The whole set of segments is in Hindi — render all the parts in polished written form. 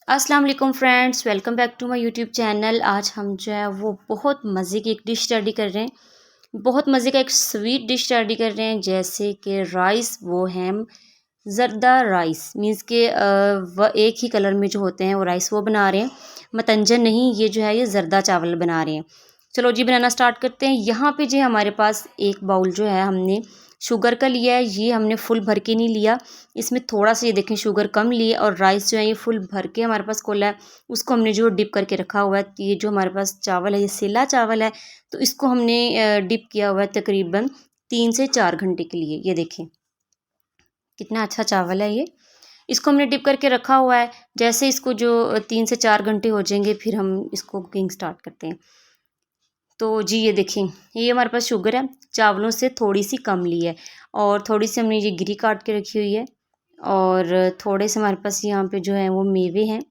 अस्सलाम वालेकुम friends, welcome back to my YouTube channel. आज हम जो है वो बहुत मज़े की एक डिश स्टडी कर रहे हैं। बहुत मज़े का एक स्वीट डिश स्टडी कर रहे हैं, जैसे कि राइस। वो है ज़रदा राइस, मींस के व एक ही कलर में जो होते हैं वो राइस वो बना रहे हैं। मतंजन नहीं, ये जो है ये ज़रदा चावल बना रहे हैं। चलो जी, बनाना स्टार्ट करते हैं। यहाँ पे जो हमारे पास एक बाउल जो है हमने शुगर का लिया है। ये हमने फुल भर के नहीं लिया, इसमें थोड़ा सा ये देखें शुगर कम लिए। और राइस जो है ये फुल भर के हमारे पास कोला है, उसको हमने जो डिप करके रखा हुआ है। ये जो हमारे पास चावल है ये सेला चावल है, तो इसको हमने डिप किया हुआ है तकरीबन 3 से 4 घंटे के लिए। ये देखें कितना अच्छा चावल है ये। इसको हमने डिप करके रखा हुआ है। जैसे इसको जो 3 से 4 घंटे हो जाएंगे, फिर हम इसको कुकिंग स्टार्ट करते हैं। तो जी ये देखें, ये हमारे पास शुगर है, चावलों से थोड़ी सी कम ली है। और थोड़ी सी हमने ये गिरी काट के रखी हुई है। और थोड़े से हमारे पास यहाँ पे जो है वो मेवे हैं।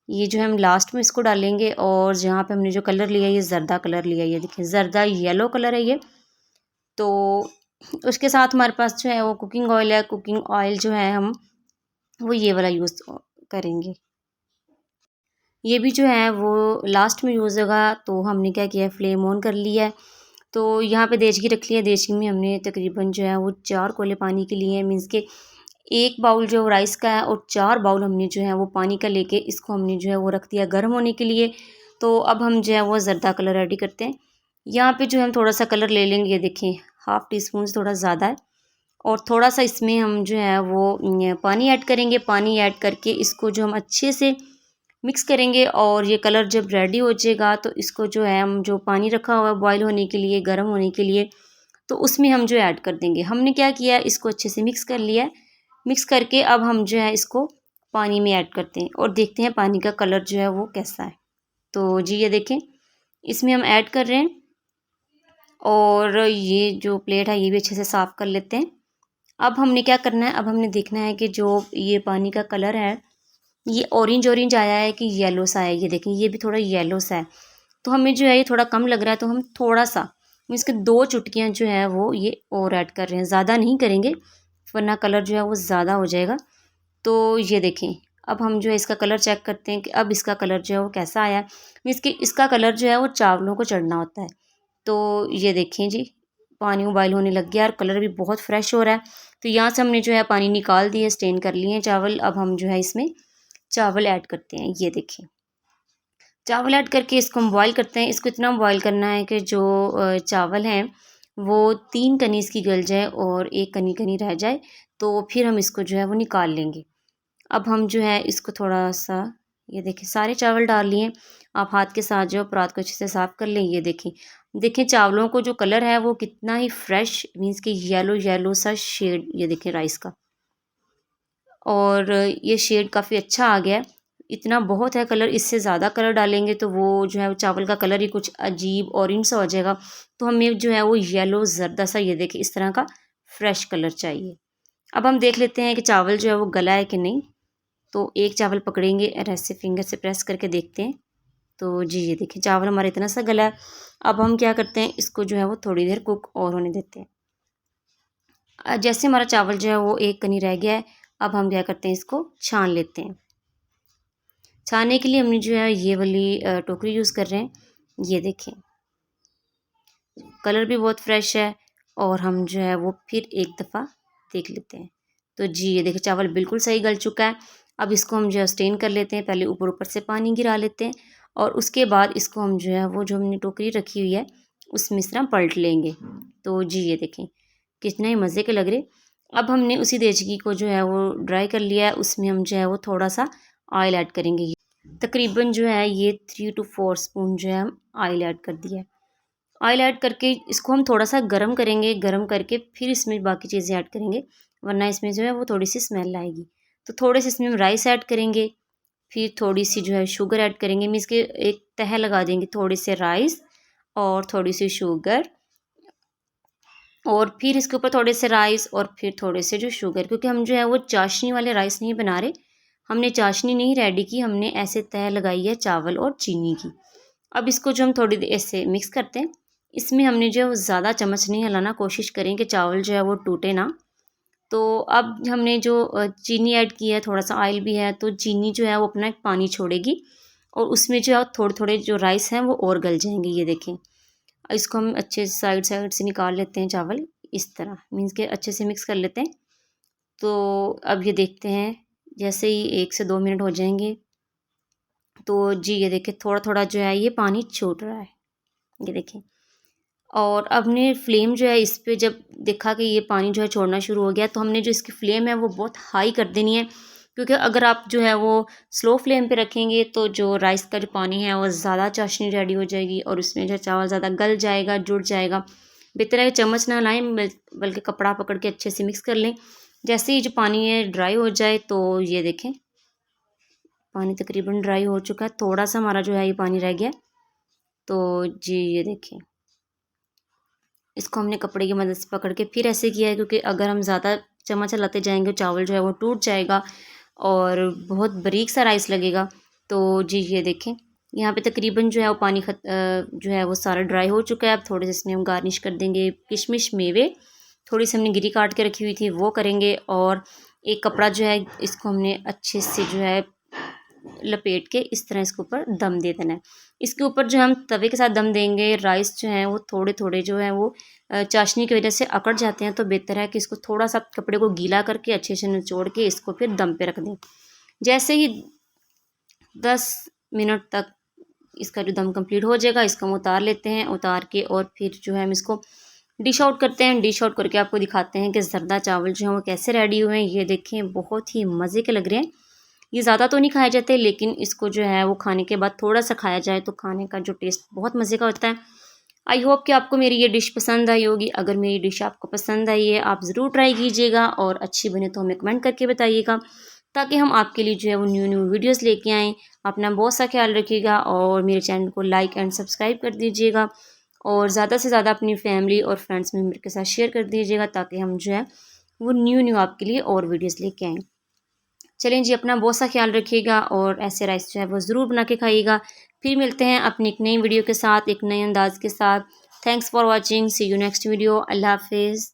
ये जो है हम लास्ट में इसको डालेंगे। और जहाँ पे हमने जो कलर लिया है ये ज़रदा कलर लिया है, ये देखिए ज़रदा येलो कलर है ये। तो उसके साथ हमारे पास जो है वो कुकिंग ऑयल है। कुकिंग ऑयल जो है हम वो ये वाला यूज़ करेंगे। ये भी जो है वो लास्ट में यूज़ होगा। तो हमने क्या किया है, फ्लेम ऑन कर लिया है। तो यहाँ पे देचगी रख लिया। देचगी में हमने तकरीबन जो है वो 4 कोले पानी के लिए हैं, मीन्स के 1 बाउल जो राइस का है और 4 बाउल हमने जो है वो पानी का लेके इसको हमने जो है वो रख दिया गर्म होने के लिए। तो अब हम जो है वो ज़रदा कलर रेडी करते हैं। यहाँ पे जो है हम थोड़ा सा कलर ले लेंगे। ये देखें, हाफ़ टी स्पून से थोड़ा ज़्यादा है। और थोड़ा सा इसमें हम जो है वो पानी ऐड करेंगे। पानी ऐड करके इसको जो हम अच्छे से मिक्स करेंगे। और ये कलर जब रेडी हो जाएगा तो इसको जो है हम जो पानी रखा हुआ है बॉईल होने के लिए, गर्म होने के लिए, तो उसमें हम जो ऐड कर देंगे। हमने क्या किया है, इसको अच्छे से मिक्स कर लिया है। मिक्स करके अब हम जो है इसको पानी में ऐड करते हैं और देखते हैं पानी का कलर जो है वो कैसा है। तो जी ये देखें, इसमें हम ऐड कर रहे हैं। और ये जो प्लेट है ये भी अच्छे से साफ़ कर लेते हैं। अब हमने क्या करना है, अब हमने देखना है कि जो ये पानी का कलर है ये ऑरेंज ऑरेंज आया है कि येलो सा है। ये देखें, ये भी थोड़ा येलो सा है। तो हमें जो है ये थोड़ा कम लग रहा है, तो हम थोड़ा सा मीन्स के 2 चुटकियाँ जो है वो ये और ऐड कर रहे हैं। ज़्यादा नहीं करेंगे वरना कलर जो है वो ज़्यादा हो जाएगा। तो ये देखें, अब हम जो है इसका कलर चेक करते हैं कि अब इसका कलर जो है वो कैसा आया है। मीन्स कि इसका कलर जो है वो चावलों को चढ़ना होता है। तो ये देखें जी, पानी उबाइल होने लग गया और कलर भी बहुत फ्रेश हो रहा है। तो यहाँ से हमने जो है पानी निकाल दिए, स्टेन कर लिए हैं चावल। अब हम जो है इसमें चावल ऐड करते हैं। ये देखिए, चावल ऐड करके इसको हम बॉईल करते हैं। इसको इतना बॉईल करना है कि जो चावल हैं वो 3 कनी इसकी गल जाए और 1 कनी कनी रह जाए। तो फिर हम इसको जो है वो निकाल लेंगे। अब हम जो है इसको थोड़ा सा, ये देखिए सारे चावल डाल लिए। आप हाथ के साथ जो परात को अच्छे से साफ़ कर लें। ये देखें, देखें चावलों को जो कलर है वो कितना ही फ्रेश, मीन्स कि येलो येलो सा शेड, ये देखें राइस का। और ये शेड काफ़ी अच्छा आ गया है। इतना बहुत है कलर, इससे ज़्यादा कलर डालेंगे तो वो जो है वो चावल का कलर ही कुछ अजीब ऑरेंज सा हो जाएगा। तो हमें जो है वो येलो ज़रदा सा, ये देखिए इस तरह का फ्रेश कलर चाहिए। अब हम देख लेते हैं कि चावल जो है वो गला है कि नहीं। तो एक चावल पकड़ेंगे और ऐसे फिंगर से प्रेस करके देखते हैं। तो जी ये देखिए चावल हमारा इतना सा गला है। अब हम क्या करते हैं, इसको जो है वो थोड़ी देर कुक और होने देते हैं। जैसे हमारा चावल जो है वो 1 कनी रह गया है, अब हम क्या करते हैं, इसको छान लेते हैं। छानने के लिए हमने जो है ये वाली टोकरी यूज़ कर रहे हैं। ये देखें, कलर भी बहुत फ्रेश है। और हम जो है वो फिर एक दफ़ा देख लेते हैं। तो जी ये देखिए चावल बिल्कुल सही गल चुका है। अब इसको हम जो है स्टेन कर लेते हैं। पहले ऊपर ऊपर से पानी गिरा लेते हैं और उसके बाद इसको हम जो है वो जो हमने टोकरी रखी हुई है उसमें इस तरह पलट लेंगे। तो जी ये देखें कितने ही मज़े के लग रहे। अब हमने उसी देचकी को जो है वो ड्राई कर लिया है, उसमें हम जो है वो थोड़ा सा ऑयल ऐड करेंगे। तकरीबन जो है ये 3 to 4 स्पून जो है हम ऑयल ऐड कर दिया है। ऑयल ऐड करके इसको हम थोड़ा सा गर्म करेंगे। गर्म करके फिर इसमें बाकी चीज़ें ऐड करेंगे, वरना इसमें जो है वो थोड़ी सी स्मेल आएगी। तो थोड़े से इसमें हम राइस ऐड करेंगे, फिर थोड़ी सी जो है शुगर ऐड करेंगे। मीन्स के एक तह लगा देंगे, थोड़े से राइस और थोड़ी सी शुगर। और फिर इसके ऊपर थोड़े से राइस और फिर थोड़े से जो शुगर, क्योंकि हम जो है वो चाशनी वाले राइस नहीं बना रहे। हमने चाशनी नहीं रेडी की, हमने ऐसे तह लगाई है चावल और चीनी की। अब इसको जो हम थोड़ी देर ऐसे मिक्स करते हैं। इसमें हमने जो है वो ज़्यादा चम्मच नहीं हिलाना, कोशिश करें कि चावल जो है वो टूटे ना। तो अब हमने जो चीनी ऐड की है, थोड़ा सा ऑयल भी है, तो चीनी जो है वो अपना एक पानी छोड़ेगी और उसमें जो है थोड़े थोड़े जो राइस हैं वो और गल जाएंगे। ये देखें, इसको हम अच्छे से साइड साइड से निकाल लेते हैं चावल, इस तरह मीन्स के अच्छे से मिक्स कर लेते हैं। तो अब ये देखते हैं, जैसे ही 1 से 2 मिनट हो जाएंगे तो जी ये देखिए थोड़ा थोड़ा जो है ये पानी छूट रहा है, ये देखें। और अब हमने फ्लेम जो है इस पे जब देखा कि ये पानी जो है छोड़ना शुरू हो गया, तो हमने जो इसकी फ्लेम है वो बहुत हाई कर देनी है, क्योंकि अगर आप जो है वो स्लो फ्लेम पे रखेंगे तो जो राइस का जो पानी है वो ज़्यादा चाशनी रेडी हो जाएगी और उसमें जो चावल ज़्यादा गल जाएगा, जुड़ जाएगा। बेहतर है कि चम्मच ना लाएं, बल्कि कपड़ा पकड़ के अच्छे से मिक्स कर लें। जैसे ही जो पानी है ड्राई हो जाए तो ये देखें, पानी तकरीबन ड्राई हो चुका है, थोड़ा सा हमारा जो है ये पानी रह गया। तो जी ये देखें, इसको हमने कपड़े की मदद से पकड़ के फिर ऐसे किया है, क्योंकि अगर हम ज़्यादा चम्मच चलाते जाएंगे चावल जो है वो टूट जाएगा और बहुत बारीक सा राइस लगेगा। तो जी ये देखें, यहाँ पे तकरीबन जो है वो पानी जो है वो सारा ड्राई हो चुका है। अब थोड़े से इसमें हम गार्निश कर देंगे किशमिश मेवे, थोड़ी सी हमने गिरी काट के रखी हुई थी वो करेंगे, और एक कपड़ा जो है इसको हमने अच्छे से जो है लपेट के इस तरह इसके ऊपर दम दे देना है। इसके ऊपर जो हम तवे के साथ दम देंगे, राइस जो हैं वो थोड़े थोड़े जो है वो चाशनी की वजह से अकड़ जाते हैं, तो बेहतर है कि इसको थोड़ा सा कपड़े को गीला करके अच्छे से निचोड़ के इसको फिर दम पे रख दें। जैसे ही 10 मिनट तक इसका जो दम कंप्लीट हो जाएगा, इसको हम उतार लेते हैं। उतार के और फिर जो है हम इसको डिश आउट करते हैं। डिश आउट करके आपको दिखाते हैं कि ज़रदा चावल जो हैं वो कैसे रेडी हुए हैं। ये देखें, बहुत ही मज़े के लग रहे हैं। ये ज़्यादा तो नहीं खाए जाते, लेकिन इसको जो है वो खाने के बाद थोड़ा सा खाया जाए तो खाने का जो टेस्ट बहुत मज़े का होता है। आई होप कि आपको मेरी ये डिश पसंद आई होगी। अगर मेरी डिश आपको पसंद आई है, आप ज़रूर ट्राई कीजिएगा और अच्छी बने तो हमें कमेंट करके बताइएगा, ताकि हम आपके लिए जो है वो न्यू न्यू वीडियोज़ लेके आएँ। अपना बहुत सा ख्याल रखिएगा और मेरे चैनल को लाइक एंड सब्सक्राइब कर दीजिएगा और ज़्यादा से ज़्यादा अपनी फैमिली और फ्रेंड्स मेम्बर के साथ शेयर कर दीजिएगा, ताकि हम जो है वो न्यू न्यू आपके लिए और वीडियोज़ लेके आएँ। चलें जी, अपना बहुत सा ख्याल रखिएगा और ऐसे राइस जो है वो ज़रूर बना के खाइएगा। फिर मिलते हैं अपनी एक नई वीडियो के साथ, एक नए अंदाज़ के साथ। Thanks for watching, see you next video. अल्लाह हाफ़िज़।